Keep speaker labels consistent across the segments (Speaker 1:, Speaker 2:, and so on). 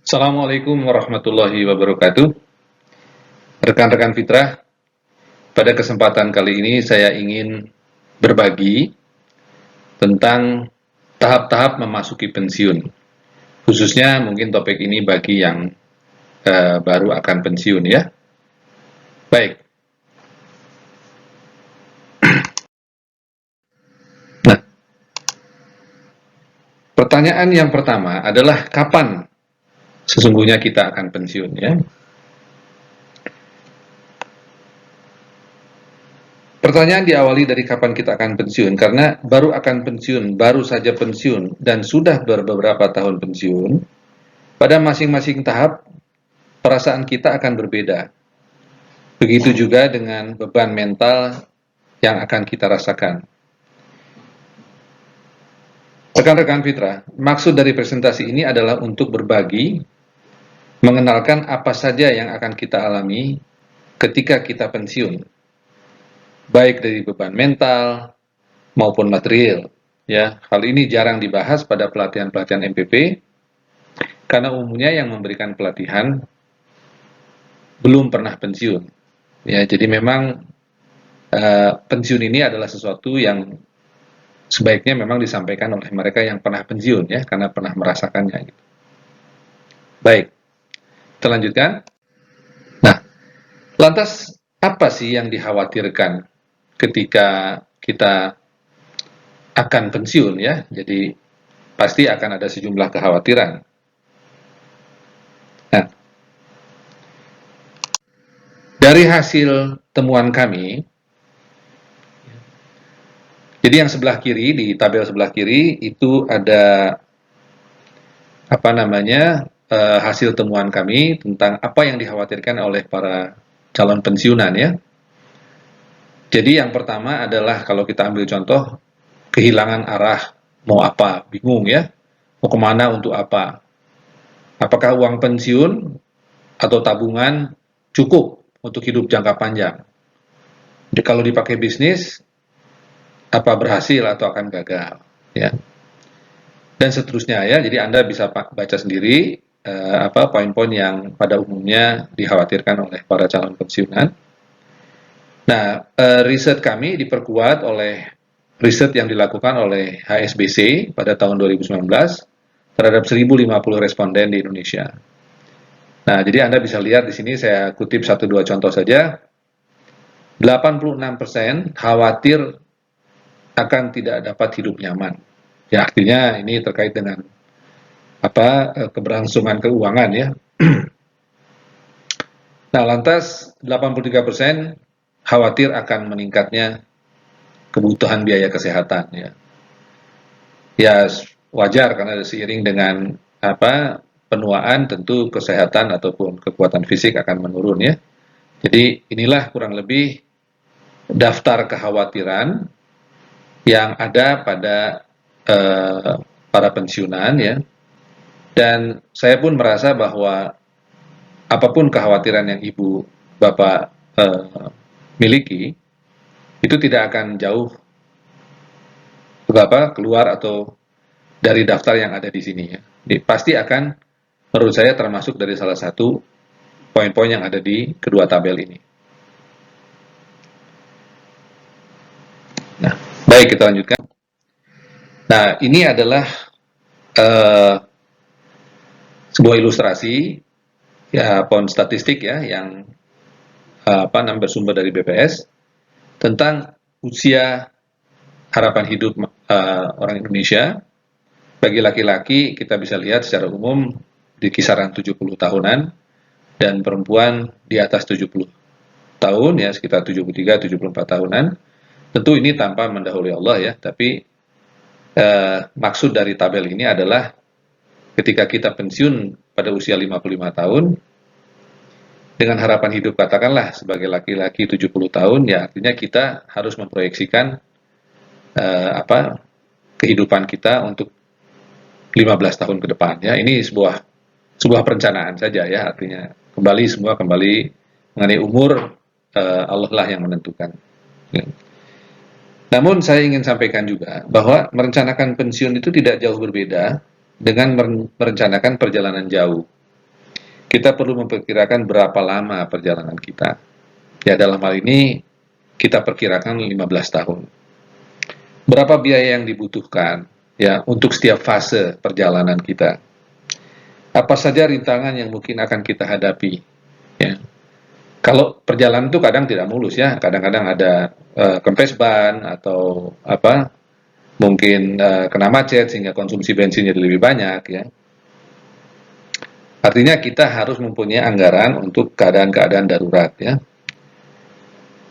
Speaker 1: Assalamualaikum warahmatullahi wabarakatuh. Rekan-rekan fitrah, pada kesempatan kali ini saya ingin berbagi tentang tahap-tahap memasuki pensiun. Khususnya mungkin topik ini bagi yang baru akan pensiun ya. Baik. Nah, pertanyaan yang pertama adalah kapan sesungguhnya kita akan pensiun ya. Pertanyaan diawali dari kapan kita akan pensiun, karena baru akan pensiun, baru saja pensiun, dan sudah beberapa tahun pensiun, pada masing-masing tahap, perasaan kita akan berbeda. Begitu juga dengan beban mental yang akan kita rasakan. Rekan-rekan fitrah, maksud dari presentasi ini adalah untuk berbagi, mengenalkan apa saja yang akan kita alami ketika kita pensiun, baik dari beban mental maupun material. Ya, hal ini jarang dibahas pada pelatihan-pelatihan MPP karena umumnya yang memberikan pelatihan belum pernah pensiun. Ya, jadi memang pensiun ini adalah sesuatu yang sebaiknya memang disampaikan oleh mereka yang pernah pensiun ya, karena pernah merasakannya. Gitu. Baik, kita lanjutkan. Nah, lantas apa sih yang dikhawatirkan ketika kita akan pensiun ya? Jadi pasti akan ada sejumlah kekhawatiran. Nah, dari hasil temuan kami, jadi yang sebelah kiri, di tabel sebelah kiri itu ada hasil temuan kami tentang apa yang dikhawatirkan oleh para calon pensiunan ya. Jadi yang pertama adalah kalau kita ambil contoh kehilangan arah, mau apa, bingung ya, mau kemana, untuk apa. Apakah uang pensiun atau tabungan cukup untuk hidup jangka panjang? Jadi kalau dipakai bisnis, apa berhasil atau akan gagal ya, dan seterusnya ya. Jadi Anda bisa baca sendiri poin-poin yang pada umumnya dikhawatirkan oleh para calon pensiunan. Nah, riset kami diperkuat oleh riset yang dilakukan oleh HSBC pada tahun 2019 terhadap 1.050 responden di Indonesia. Nah, jadi Anda bisa lihat di sini, saya kutip 1-2 contoh saja. 86% khawatir akan tidak dapat hidup nyaman. Ya, artinya ini terkait dengan keberlangsungan keuangan ya. Nah, lantas 83% khawatir akan meningkatnya kebutuhan biaya kesehatan ya. Ya, wajar karena seiring dengan penuaan tentu kesehatan ataupun kekuatan fisik akan menurun ya. Jadi inilah kurang lebih daftar kekhawatiran yang ada pada para pensiunan ya. Dan saya pun merasa bahwa apapun kekhawatiran yang Ibu Bapak miliki, itu tidak akan jauh keluar atau dari daftar yang ada di sini ya. Jadi, pasti akan, menurut saya, termasuk dari salah satu poin-poin yang ada di kedua tabel ini. Nah, baik, kita lanjutkan. Nah, ini adalah sebuah ilustrasi ya, pohon statistik ya, yang bersumber dari BPS tentang usia harapan hidup orang Indonesia. Bagi laki-laki kita bisa lihat secara umum di kisaran 70 tahunan, dan perempuan di atas 70 tahun ya, sekitar 73-74 tahunan. Tentu ini tanpa mendahului Allah ya, tapi maksud dari tabel ini adalah ketika kita pensiun pada usia 55 tahun dengan harapan hidup katakanlah sebagai laki-laki 70 tahun ya, artinya kita harus memproyeksikan kehidupan kita untuk 15 tahun ke depan ya. Ini sebuah perencanaan saja ya, artinya kembali mengenai umur Allah lah yang menentukan ya. Namun saya ingin sampaikan juga bahwa merencanakan pensiun itu tidak jauh berbeda dengan merencanakan perjalanan jauh. kita perlu memperkirakan berapa lama perjalanan kita. Ya, dalam hal ini kita perkirakan 15 tahun. Berapa biaya yang dibutuhkan ya untuk setiap fase perjalanan kita? Apa saja rintangan yang mungkin akan kita hadapi? Ya. Kalau perjalanan itu kadang tidak mulus ya, kadang-kadang ada kempes ban atau apa, mungkin kena macet sehingga konsumsi bensinnya lebih banyak ya. Artinya kita harus mempunyai anggaran untuk keadaan-keadaan darurat ya.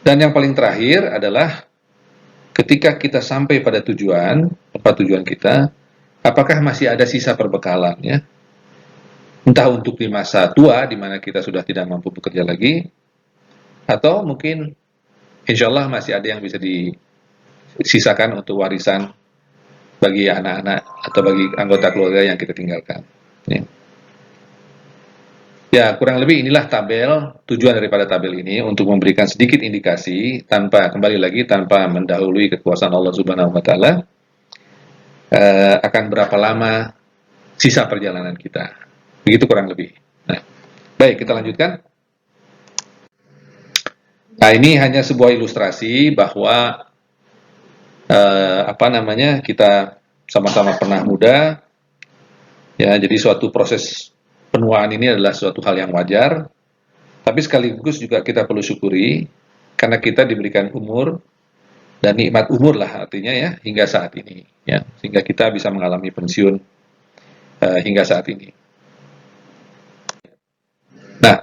Speaker 1: Dan yang paling terakhir adalah ketika kita sampai pada tujuan, tempat tujuan kita, apakah masih ada sisa perbekalan ya? Entah untuk di masa tua di mana kita sudah tidak mampu bekerja lagi, atau mungkin insya Allah masih ada yang bisa disisakan untuk warisan bagi anak-anak atau bagi anggota keluarga yang kita tinggalkan. Ya. Ya, kurang lebih inilah tabel, tujuan daripada tabel ini untuk memberikan sedikit indikasi tanpa, kembali lagi, tanpa mendahului kekuasaan Allah Subhanahu wa Ta'ala, akan berapa lama sisa perjalanan kita. Begitu kurang lebih. Nah, baik, kita lanjutkan. Nah, ini hanya sebuah ilustrasi bahwa kita sama-sama pernah muda, ya. Jadi suatu proses penuaan ini adalah suatu hal yang wajar, tapi sekaligus juga kita perlu syukuri karena kita diberikan umur dan nikmat umur lah artinya ya hingga saat ini, ya, sehingga kita bisa mengalami pensiun hingga saat ini. Nah,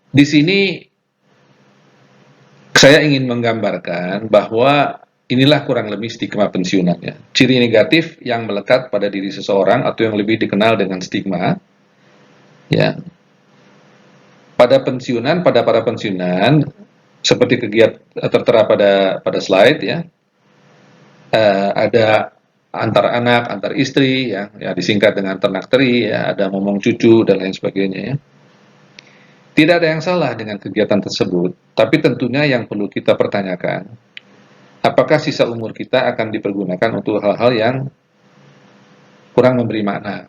Speaker 1: di sini saya ingin menggambarkan bahwa inilah kurang lebih stigma pensiunannya. Ciri negatif yang melekat pada diri seseorang atau yang lebih dikenal dengan stigma. Ya. Pada para pensiunan, seperti kegiatan tertera pada slide ya, ada antar anak, antar istri, ya disingkat dengan ternak teri, ya, ada momong cucu dan lain sebagainya. Ya. Tidak ada yang salah dengan kegiatan tersebut, tapi tentunya yang perlu kita pertanyakan, apakah sisa umur kita akan dipergunakan untuk hal-hal yang kurang memberi makna?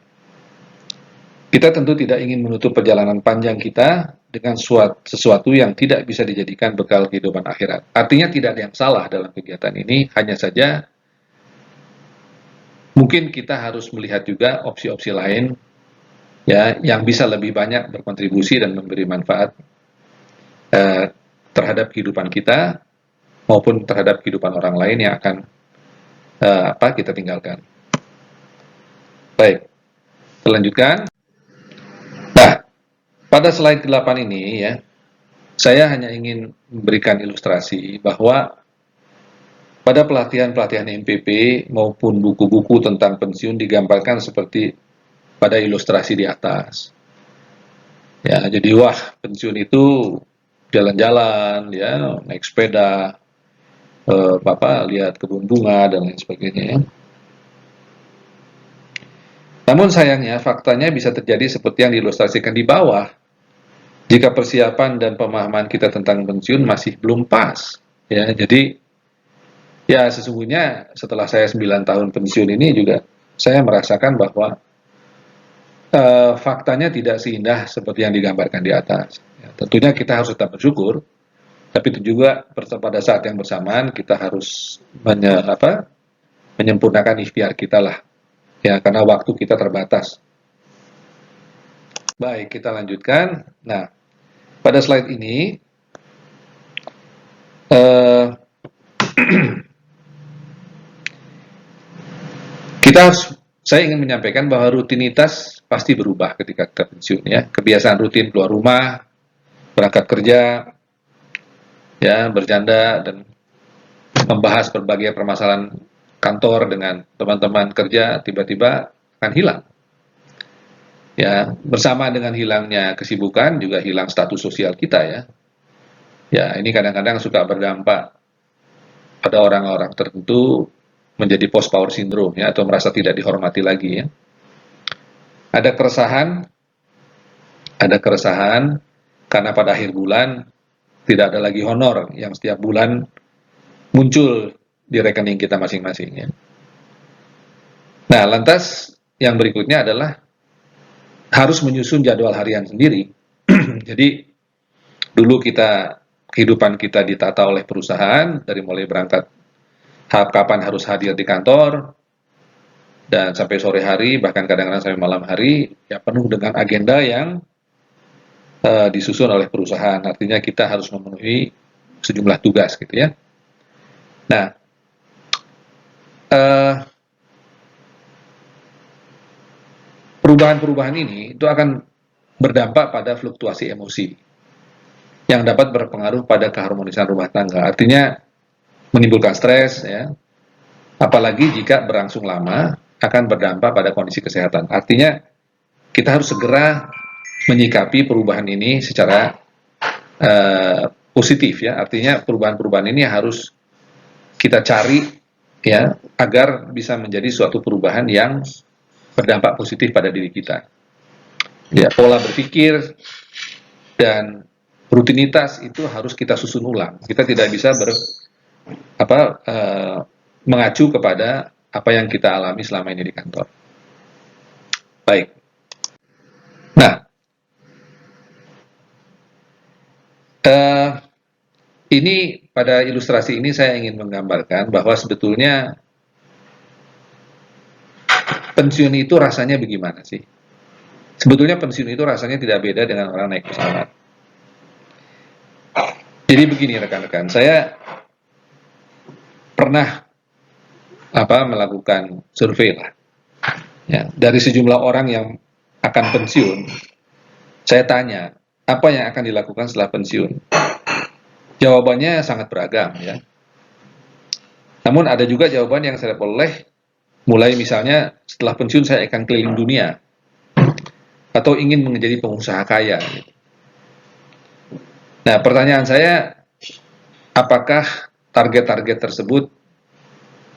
Speaker 1: Kita tentu tidak ingin menutup perjalanan panjang kita dengan sesuatu yang tidak bisa dijadikan bekal kehidupan akhirat. Artinya tidak ada yang salah dalam kegiatan ini, hanya saja mungkin kita harus melihat juga opsi-opsi lain ya yang bisa lebih banyak berkontribusi dan memberi manfaat terhadap kehidupan kita maupun terhadap kehidupan orang lain yang akan kita tinggalkan. Baik, kita lanjutkan. Nah, pada slide 8 ini ya, saya hanya ingin memberikan ilustrasi bahwa pada pelatihan-pelatihan MPP maupun buku-buku tentang pensiun digambarkan seperti pada ilustrasi di atas. Ya, jadi wah, pensiun itu jalan-jalan, ya, naik sepeda, lihat kebun bunga dan lain sebagainya. Ya. Namun sayangnya faktanya bisa terjadi seperti yang diilustrasikan di bawah. Jika persiapan dan pemahaman kita tentang pensiun masih belum pas, ya, jadi ya sesungguhnya setelah saya 9 tahun pensiun ini juga saya merasakan bahwa faktanya tidak seindah seperti yang digambarkan di atas. Ya, tentunya kita harus tetap bersyukur, tapi itu juga pada saat yang bersamaan kita harus menyempurnakan ikhtiar kita lah, ya karena waktu kita terbatas. Baik, kita lanjutkan. Nah, pada slide ini saya ingin menyampaikan bahwa rutinitas pasti berubah ketika kita pensiun ya. Kebiasaan rutin keluar rumah, berangkat kerja, ya bercanda dan membahas berbagai permasalahan kantor dengan teman-teman kerja tiba-tiba akan hilang. Ya, bersama dengan hilangnya kesibukan juga hilang status sosial kita ya. Ya, ini kadang-kadang suka berdampak pada orang-orang tertentu menjadi post power syndrome ya atau merasa tidak dihormati lagi ya. Ada keresahan karena pada akhir bulan tidak ada lagi honor yang setiap bulan muncul di rekening kita masing-masing ya. Nah, lantas yang berikutnya adalah harus menyusun jadwal harian sendiri. Jadi dulu kehidupan kita ditata oleh perusahaan dari mulai berangkat kapan harus hadir di kantor dan sampai sore hari, bahkan kadang-kadang sampai malam hari, ya penuh dengan agenda yang disusun oleh perusahaan. Artinya kita harus memenuhi sejumlah tugas gitu ya. Nah, perubahan-perubahan ini itu akan berdampak pada fluktuasi emosi yang dapat berpengaruh pada keharmonisan rumah tangga. Artinya menimbulkan stres ya. Apalagi jika berlangsung lama akan berdampak pada kondisi kesehatan. Artinya kita harus segera menyikapi perubahan ini secara positif ya. Artinya perubahan-perubahan ini harus kita cari ya agar bisa menjadi suatu perubahan yang berdampak positif pada diri kita. Ya, pola berpikir dan rutinitas itu harus kita susun ulang. Kita tidak bisa mengacu kepada apa yang kita alami selama ini di kantor. Baik. Nah, ini pada ilustrasi ini saya ingin menggambarkan bahwa sebetulnya pensiun itu rasanya bagaimana sih? Sebetulnya pensiun itu rasanya tidak beda dengan orang naik pesawat. Jadi begini rekan-rekan, saya pernah melakukan survei lah. Ya, dari sejumlah orang yang akan pensiun, saya tanya, apa yang akan dilakukan setelah pensiun? Jawabannya sangat beragam ya. Namun ada juga jawaban yang saya peroleh, mulai misalnya setelah pensiun saya akan keliling dunia, atau ingin menjadi pengusaha kaya. Nah, pertanyaan saya, apakah target-target tersebut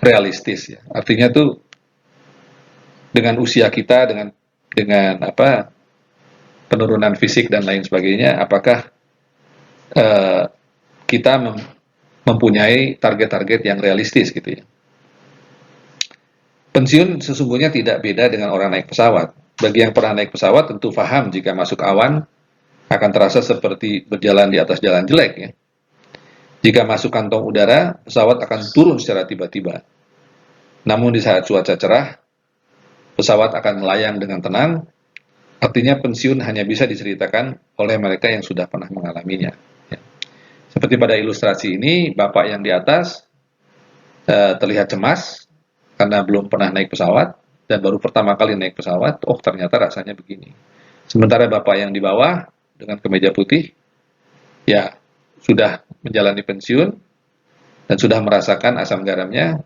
Speaker 1: realistis ya? Artinya tuh dengan usia kita, dengan penurunan fisik dan lain sebagainya, apakah kita mempunyai target-target yang realistis gitu ya? Pensiun sesungguhnya tidak beda dengan orang naik pesawat. Bagi yang pernah naik pesawat tentu paham jika masuk awan akan terasa seperti berjalan di atas jalan jelek ya. Jika masuk kantong udara, pesawat akan turun secara tiba-tiba. Namun di saat cuaca cerah, pesawat akan melayang dengan tenang. Artinya pensiun hanya bisa diceritakan oleh mereka yang sudah pernah mengalaminya. Ya. Seperti pada ilustrasi ini, bapak yang di atas terlihat cemas karena belum pernah naik pesawat dan baru pertama kali naik pesawat. Oh, ternyata rasanya begini. Sementara bapak yang di bawah dengan kemeja putih, ya sudah menjalani pensiun dan sudah merasakan asam garamnya,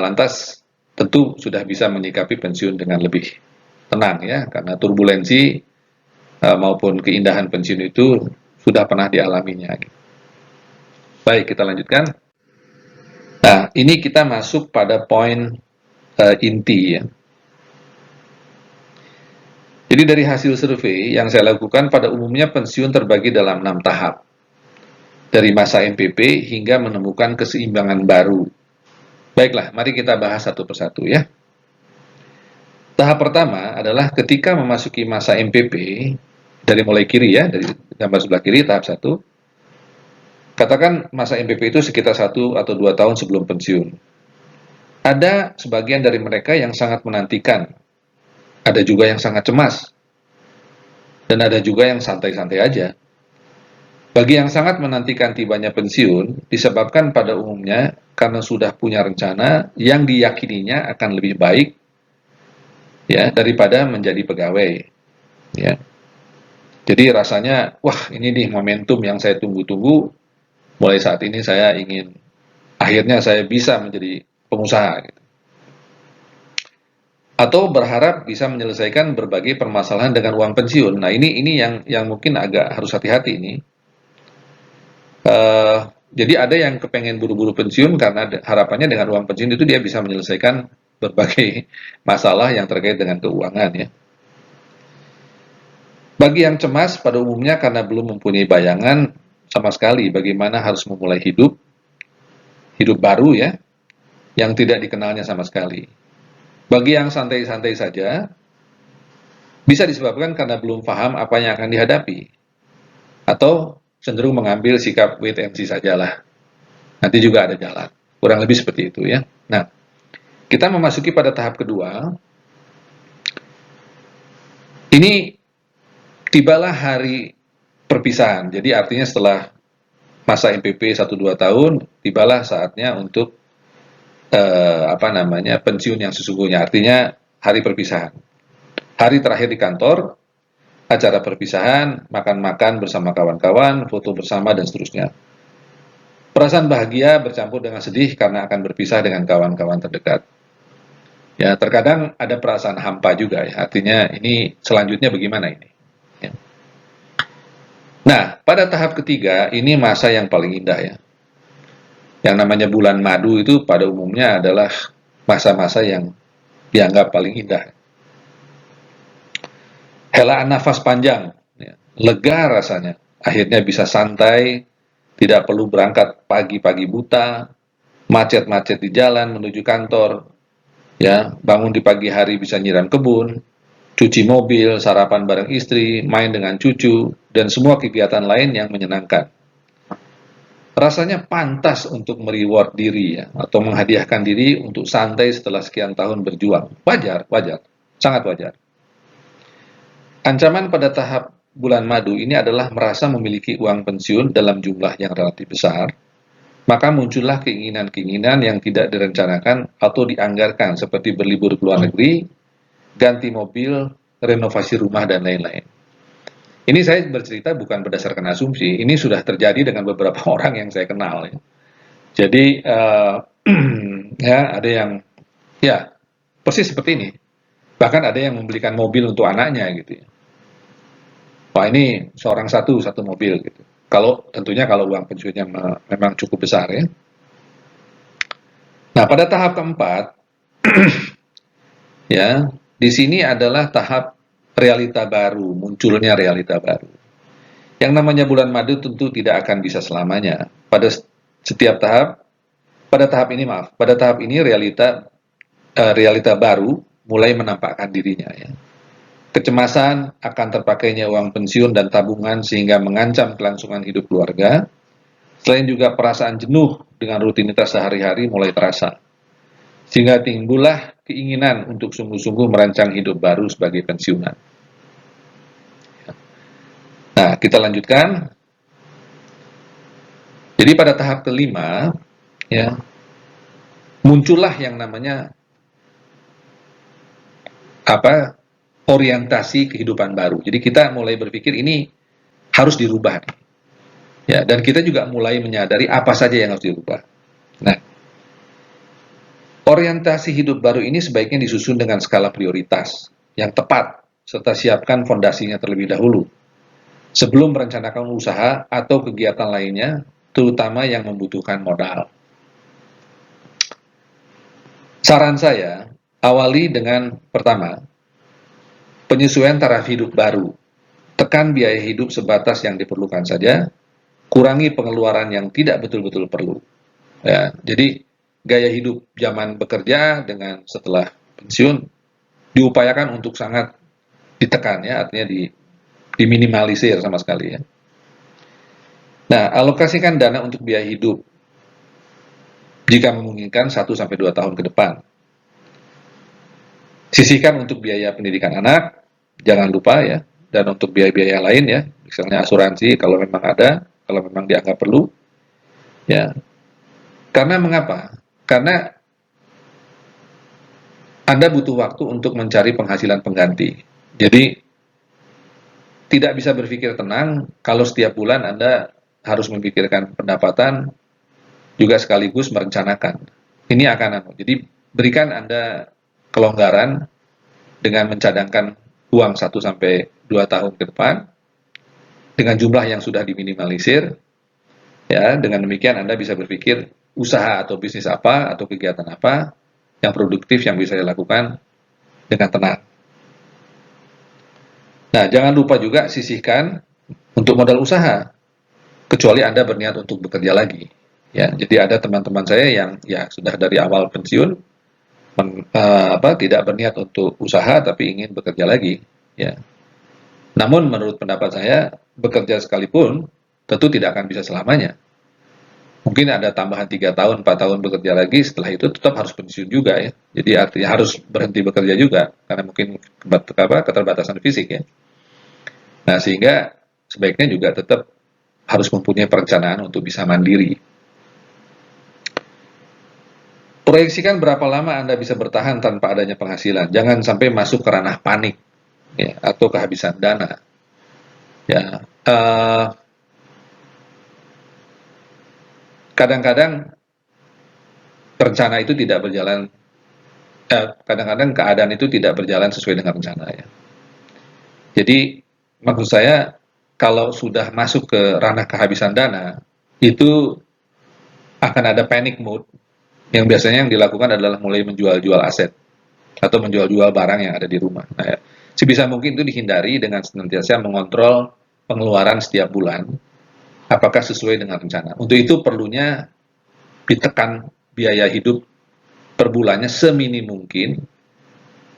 Speaker 1: lantas tentu sudah bisa menyikapi pensiun dengan lebih tenang ya, karena turbulensi maupun keindahan pensiun itu sudah pernah dialaminya. Baik, kita lanjutkan. Nah, ini kita masuk pada poin inti ya. Jadi dari hasil survei yang saya lakukan, pada umumnya pensiun terbagi dalam 6 tahap. Dari masa MPP hingga menemukan keseimbangan baru. Baiklah, mari kita bahas satu persatu ya. Tahap pertama adalah ketika memasuki masa MPP, dari mulai kiri ya, dari gambar sebelah kiri, tahap 1. Katakan masa MPP itu sekitar 1 atau 2 tahun sebelum pensiun. Ada sebagian dari mereka yang sangat menantikan. Ada juga yang sangat cemas. Dan ada juga yang santai-santai aja. Bagi yang sangat menantikan tibanya pensiun, disebabkan pada umumnya karena sudah punya rencana yang diyakininya akan lebih baik ya daripada menjadi pegawai. Ya. Jadi rasanya, wah ini nih momentum yang saya tunggu-tunggu. Mulai saat ini akhirnya saya bisa menjadi pengusaha. Gitu. Atau berharap bisa menyelesaikan berbagai permasalahan dengan uang pensiun. Nah ini yang mungkin agak harus hati-hati ini. Jadi ada yang kepengen buru-buru pensiun karena harapannya dengan uang pensiun itu dia bisa menyelesaikan berbagai masalah yang terkait dengan keuangan ya. Bagi yang cemas pada umumnya karena belum mempunyai bayangan sama sekali bagaimana harus memulai hidup baru ya, yang tidak dikenalnya sama sekali. Bagi yang santai-santai saja, Bisa disebabkan karena belum paham apa yang akan dihadapi, atau cenderung mengambil sikap wait and see sajalah. Nanti juga ada jalan. Kurang lebih seperti itu ya. Nah, kita memasuki pada tahap kedua. Ini tibalah hari perpisahan. Jadi artinya setelah masa MPP 1-2 tahun, tibalah saatnya untuk pensiun yang sesungguhnya. Artinya hari perpisahan. Hari terakhir di kantor, acara perpisahan, makan-makan bersama kawan-kawan, foto bersama, dan seterusnya. Perasaan bahagia bercampur dengan sedih karena akan berpisah dengan kawan-kawan terdekat. Ya, terkadang ada perasaan hampa juga ya. Artinya ini selanjutnya bagaimana ini? Ya. Nah, pada tahap ketiga ini masa yang paling indah ya. Yang namanya bulan madu itu pada umumnya adalah masa-masa yang dianggap paling indah. Helaan nafas panjang, ya, lega rasanya. Akhirnya bisa santai, tidak perlu berangkat pagi-pagi buta, macet-macet di jalan menuju kantor, ya, bangun di pagi hari bisa nyiram kebun, cuci mobil, sarapan bareng istri, main dengan cucu, dan semua kegiatan lain yang menyenangkan. Rasanya pantas untuk mereward diri ya, atau menghadiahkan diri untuk santai setelah sekian tahun berjuang. Wajar, wajar, sangat wajar. Ancaman pada tahap bulan madu ini adalah merasa memiliki uang pensiun dalam jumlah yang relatif besar, maka muncullah keinginan-keinginan yang tidak direncanakan atau dianggarkan seperti berlibur ke luar negeri, ganti mobil, renovasi rumah, dan lain-lain. Ini saya bercerita bukan berdasarkan asumsi, ini sudah terjadi dengan beberapa orang yang saya kenal. Ya. Jadi, ya ada yang, ya persis seperti ini. Bahkan ada yang membelikan mobil untuk anaknya gitu ya. Wah ini seorang satu mobil gitu. Kalau tentunya kalau uang pensiunnya memang cukup besar ya. Nah pada tahap keempat, ya di sini adalah tahap realita baru, munculnya realita baru. Yang namanya bulan madu tentu tidak akan bisa selamanya. Pada setiap tahap, pada tahap ini realita baru mulai menampakkan dirinya ya. Kecemasan akan terpakainya uang pensiun dan tabungan sehingga mengancam kelangsungan hidup keluarga. Selain juga perasaan jenuh dengan rutinitas sehari-hari mulai terasa. Sehingga timbullah keinginan untuk sungguh-sungguh merancang hidup baru sebagai pensiunan. Nah, kita lanjutkan. Jadi pada tahap kelima, ya, muncullah yang namanya orientasi kehidupan baru. Jadi kita mulai berpikir ini harus dirubah nih. Ya, dan kita juga mulai menyadari apa saja yang harus dirubah. Nah, orientasi hidup baru ini sebaiknya disusun dengan skala prioritas yang tepat serta siapkan fondasinya terlebih dahulu sebelum merencanakan usaha atau kegiatan lainnya, terutama yang membutuhkan modal. Saran saya, awali dengan pertama, penyesuaian taraf hidup baru. Tekan biaya hidup sebatas yang diperlukan saja, kurangi pengeluaran yang tidak betul-betul perlu. Ya, jadi gaya hidup zaman bekerja dengan setelah pensiun diupayakan untuk sangat ditekan ya, artinya diminimalisir sama sekali ya. Nah, alokasikan dana untuk biaya hidup jika memungkinkan 1-2 tahun ke depan. Sisihkan untuk biaya pendidikan anak, jangan lupa ya, dan untuk biaya-biaya lain ya, misalnya asuransi kalau memang ada, kalau memang dianggap perlu, ya. Karena mengapa? Karena Anda butuh waktu untuk mencari penghasilan pengganti. Jadi tidak bisa berpikir tenang kalau setiap bulan Anda harus memikirkan pendapatan juga sekaligus merencanakan. Ini akan jadi berikan Anda kelonggaran dengan mencadangkan uang 1-2 tahun ke depan dengan jumlah yang sudah diminimalisir. Ya, dengan demikian Anda bisa berpikir usaha atau bisnis apa atau kegiatan apa yang produktif yang bisa dilakukan dengan tenang. Nah, jangan lupa juga sisihkan untuk modal usaha, kecuali Anda berniat untuk bekerja lagi. Ya, jadi ada teman-teman saya yang ya sudah dari awal pensiun tidak berniat untuk usaha tapi ingin bekerja lagi. Ya. Namun menurut pendapat saya, bekerja sekalipun tentu tidak akan bisa selamanya. Mungkin ada tambahan 3 tahun, 4 tahun bekerja lagi, setelah itu tetap harus pensiun juga ya. Jadi artinya harus berhenti bekerja juga, karena mungkin keterbatasan fisik ya. Nah sehingga sebaiknya juga tetap harus mempunyai perencanaan untuk bisa mandiri. Proyeksikan berapa lama Anda bisa bertahan tanpa adanya penghasilan. Jangan sampai masuk ke ranah panik ya, atau kehabisan dana. Ya, kadang-kadang rencana itu tidak berjalan. Kadang-kadang keadaan itu tidak berjalan sesuai dengan rencana ya. Jadi maksud saya kalau sudah masuk ke ranah kehabisan dana itu akan ada panic mode yang biasanya yang dilakukan adalah mulai menjual-jual aset atau menjual-jual barang yang ada di rumah. Nah, ya, sebisa mungkin itu dihindari dengan senantiasa mengontrol pengeluaran setiap bulan apakah sesuai dengan rencana. Untuk itu perlunya ditekan biaya hidup per bulannya seminim mungkin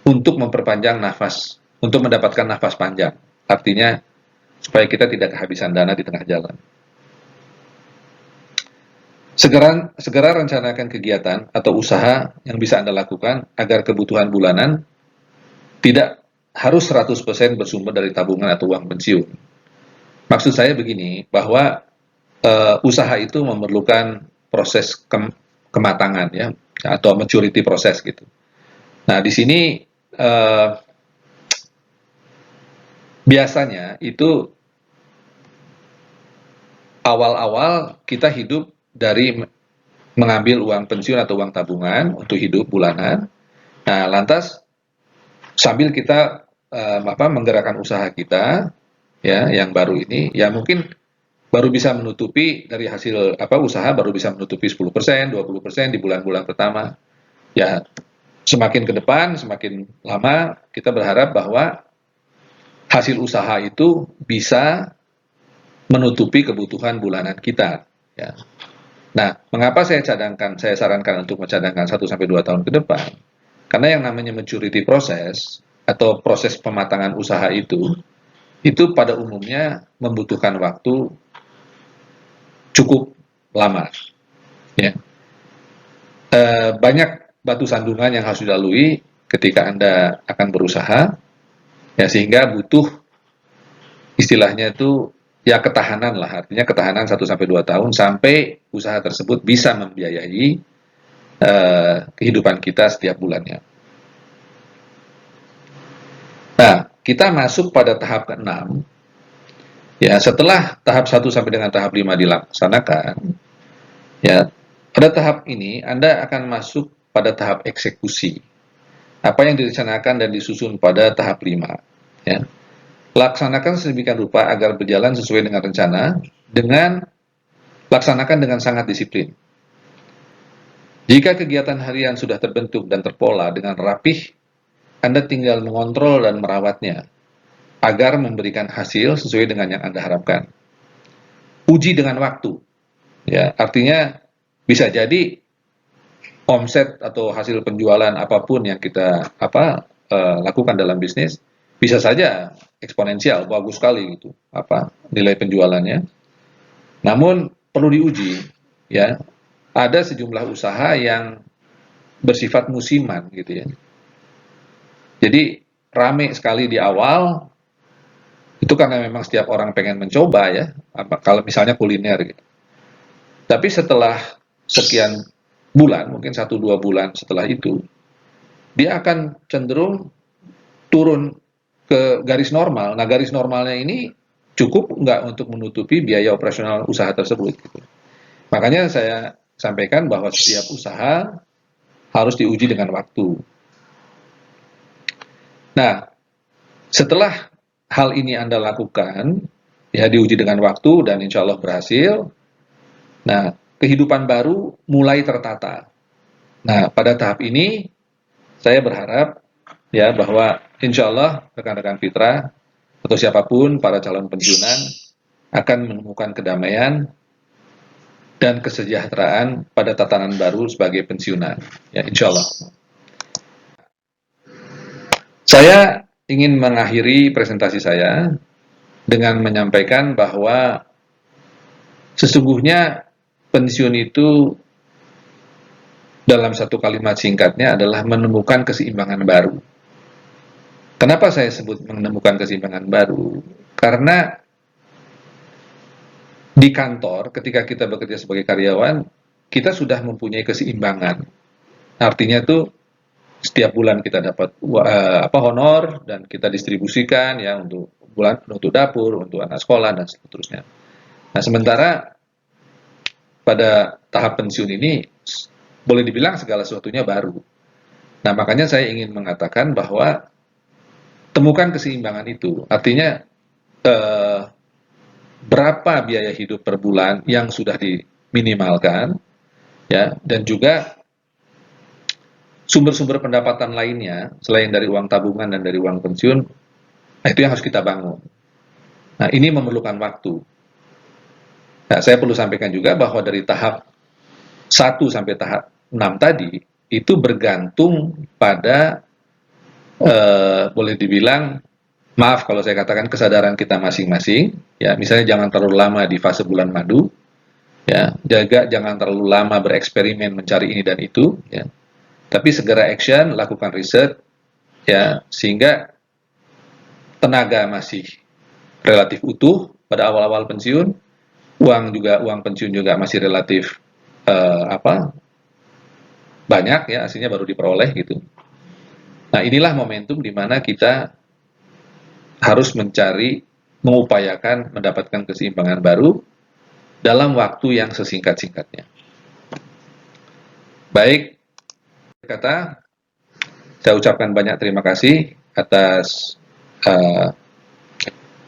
Speaker 1: untuk memperpanjang nafas, untuk mendapatkan nafas panjang. Artinya supaya kita tidak kehabisan dana di tengah jalan. Segera rencanakan kegiatan atau usaha yang bisa Anda lakukan agar kebutuhan bulanan tidak harus 100% bersumber dari tabungan atau uang pensiun. Maksud saya begini, bahwa usaha itu memerlukan proses kematangan ya, atau maturity proses gitu. Nah, di sini biasanya itu awal-awal kita hidup dari mengambil uang pensiun atau uang tabungan untuk hidup bulanan. Nah, lantas sambil kita menggerakkan usaha kita ya yang baru ini, ya mungkin baru bisa menutupi dari hasil usaha baru bisa menutupi 10%, 20% di bulan-bulan pertama. Ya, semakin ke depan, semakin lama kita berharap bahwa hasil usaha itu bisa menutupi kebutuhan bulanan kita. Ya. Nah, mengapa saya sarankan untuk mencadangkan 1-2 tahun ke depan? Karena yang namanya maturity proses atau proses pematangan usaha itu pada umumnya membutuhkan waktu cukup lama. Ya. Banyak batu sandungan yang harus dilalui ketika Anda akan berusaha, ya sehingga butuh istilahnya itu ya ketahanan lah, artinya ketahanan 1-2 tahun sampai usaha tersebut bisa membiayai kehidupan kita setiap bulannya. Nah, kita masuk pada tahap ke-6, ya setelah tahap 1 sampai dengan tahap 5 dilaksanakan, ya pada tahap ini Anda akan masuk pada tahap eksekusi. Apa yang direncanakan dan disusun pada tahap 5, ya. Laksanakan sedemikian rupa agar berjalan sesuai dengan rencana, laksanakan dengan sangat disiplin. Jika kegiatan harian sudah terbentuk dan terpola dengan rapih, Anda tinggal mengontrol dan merawatnya agar memberikan hasil sesuai dengan yang Anda harapkan. Uji dengan waktu. Ya, artinya bisa jadi omset atau hasil penjualan apapun yang kita lakukan dalam bisnis bisa saja eksponensial, bagus sekali gitu nilai penjualannya. Namun perlu diuji, ya. Ada sejumlah usaha yang bersifat musiman gitu ya. Jadi rame sekali di awal itu karena memang setiap orang pengen mencoba ya. Kalau misalnya kuliner gitu. Tapi setelah sekian bulan, mungkin 1-2 bulan setelah itu, dia akan cenderung turun ke garis normal. Nah, garis normalnya ini cukup nggak untuk menutupi biaya operasional usaha tersebut. Gitu. Makanya saya sampaikan bahwa setiap usaha harus diuji dengan waktu. Nah, setelah hal ini Anda lakukan, ya diuji dengan waktu dan insya Allah berhasil, nah, kehidupan baru mulai tertata. Nah, pada tahap ini, saya berharap ya bahwa insya Allah rekan-rekan Fitra atau siapapun para calon pensiunan akan menemukan kedamaian dan kesejahteraan pada tatanan baru sebagai pensiunan. Ya, insya Allah. Saya ingin mengakhiri presentasi saya dengan menyampaikan bahwa sesungguhnya pensiun itu dalam satu kalimat singkatnya adalah menemukan keseimbangan baru. Kenapa saya sebut menemukan keseimbangan baru? Karena di kantor, ketika kita bekerja sebagai karyawan, kita sudah mempunyai keseimbangan. Artinya tuh setiap bulan kita dapat honor dan kita distribusikan ya untuk dapur, untuk anak sekolah dan seterusnya. Nah, sementara pada tahap pensiun ini boleh dibilang segala sesuatunya baru. Nah, makanya saya ingin mengatakan bahwa temukan keseimbangan itu. Artinya berapa biaya hidup per bulan yang sudah diminimalkan, ya, dan juga sumber-sumber pendapatan lainnya selain dari uang tabungan dan dari uang pensiun, nah itu yang harus kita bangun. Nah, ini memerlukan waktu. Nah, saya perlu sampaikan juga bahwa dari tahap 1 sampai tahap 6 tadi itu bergantung pada boleh dibilang, maaf kalau saya katakan, kesadaran kita masing-masing, ya, misalnya jangan terlalu lama di fase bulan madu, ya, jangan terlalu lama bereksperimen mencari ini dan itu, ya, tapi segera action, lakukan riset, ya, sehingga tenaga masih relatif utuh pada awal-awal pensiun, uang pensiun juga masih relatif banyak, ya, aslinya baru diperoleh gitu. Nah, inilah momentum di mana kita harus mengupayakan mendapatkan keseimbangan baru dalam waktu yang sesingkat-singkatnya. Baik, saya ucapkan banyak terima kasih atas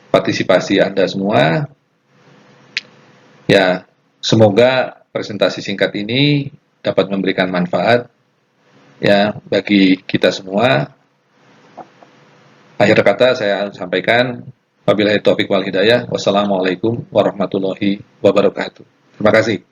Speaker 1: partisipasi Anda semua. Ya, semoga presentasi singkat ini dapat memberikan manfaat ya bagi kita semua. Akhir kata saya sampaikan, wabillahi taufiq wal hidayah. Wassalamualaikum warahmatullahi wabarakatuh. Terima kasih.